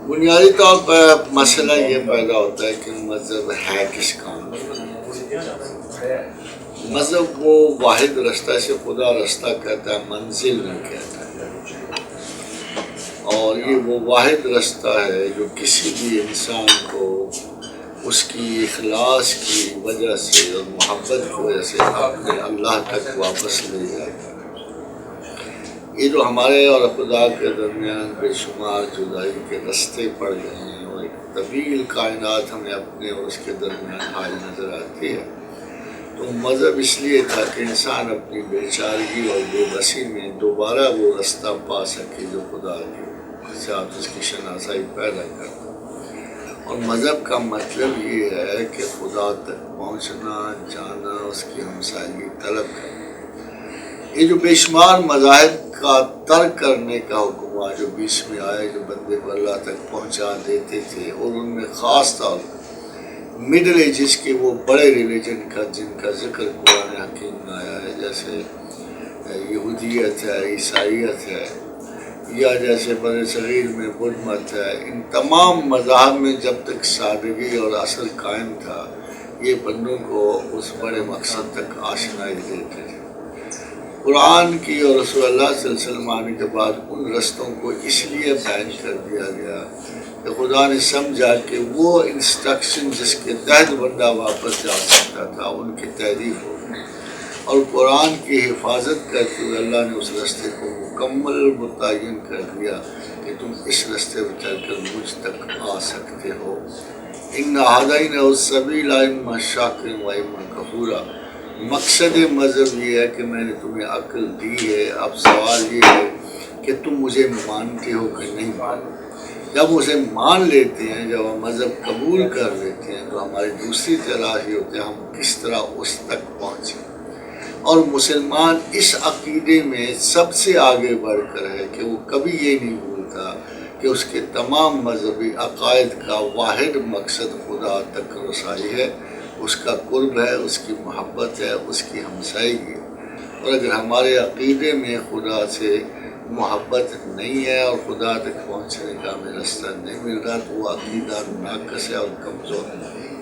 بنیادی طور پر مسئلہ یہ پیدا ہوتا ہے کہ مذہب ہے کس کام کا۔ مذہب وہ واحد رستہ سے خدا رستہ کہتا ہے، منزل نہیں کہتا ہے، اور یہ وہ واحد رستہ ہے جو کسی بھی انسان کو اس کی اخلاص کی وجہ سے اور محبت کی وجہ سے اپنے اللہ تک واپس لے جاتا ہے۔ یہ جو ہمارے اور خدا کے درمیان بے شمار جدائی کے رستے پڑ گئے ہیں اور ایک طویل کائنات ہمیں اپنے اور اس کے درمیان حائل نظر آتی ہے، تو مذہب اس لیے تھا کہ انسان اپنی بے چارگی اور بے بسی میں دوبارہ وہ رستہ پا سکے جو خدا کے ساتھ اس کی شناسائی پیدا کرتا۔ اور مذہب کا مطلب یہ ہے کہ خدا تک پہنچنا، جانا، اس کی ہمسائیگی طلب کرنا۔ یہ جو بے شمار مذاہب کا ترک کرنے کا حکم ہوا جو بیچ میں آئے، جو بندے کو اللہ تک پہنچا دیتے تھے، اور ان میں خاص طور پر مڈل ایجز کے وہ بڑے ریلیجن کا جن کا ذکر قرآن حکیم میں آیا ہے، جیسے یہودیت ہے، عیسائیت ہے، یا جیسے بر صغیر میں بدھ مت ہے، ان تمام مذاہب میں جب تک سادگی اور اصل قائم تھا، یہ بندوں کو اس بڑے مقصد تک آشنائی دیتے تھے۔ قرآن کی اور رسول اللہ صلی اللہ علیہ وسلم آنے کے بعد ان رستوں کو اس لیے بیان کر دیا گیا کہ خدا نے سمجھا کہ وہ انسٹرکشن جس کے تحت بندہ واپس جا سکتا تھا ان کی تحریف ہو گئی، اور قرآن کی حفاظت کرتے ہوئے اللہ نے اس رستے کو مکمل متعین کر دیا کہ تم اس رستے پر چل کر مجھ تک آ سکتے ہو۔ ان ہدینہ السبیل اما شاکرا و اما کفورا۔ مقصد مذہب یہ ہے کہ میں نے تمہیں عقل دی ہے، اب سوال یہ ہے کہ تم مجھے مانتے ہو کہ نہیں مانتے۔ جب اسے مان لیتے ہیں، جب ہم مذہب قبول کر لیتے ہیں، تو ہماری دوسری تلاش یہ ہوتی ہے ہم کس طرح اس تک پہنچیں۔ اور مسلمان اس عقیدے میں سب سے آگے بڑھ کر ہے کہ وہ کبھی یہ نہیں بھولتا کہ اس کے تمام مذہبی عقائد کا واحد مقصد خدا تک رسائی ہے، اس کا قرب ہے، اس کی محبت ہے، اس کی ہمسائیگی ہے۔ اور اگر ہمارے عقیدے میں خدا سے محبت نہیں ہے اور خدا تک پہنچنے کا ہمیں راستہ نہیں مل رہا، تو وہ عقیدہ ناقص ہے اور کمزور ہے۔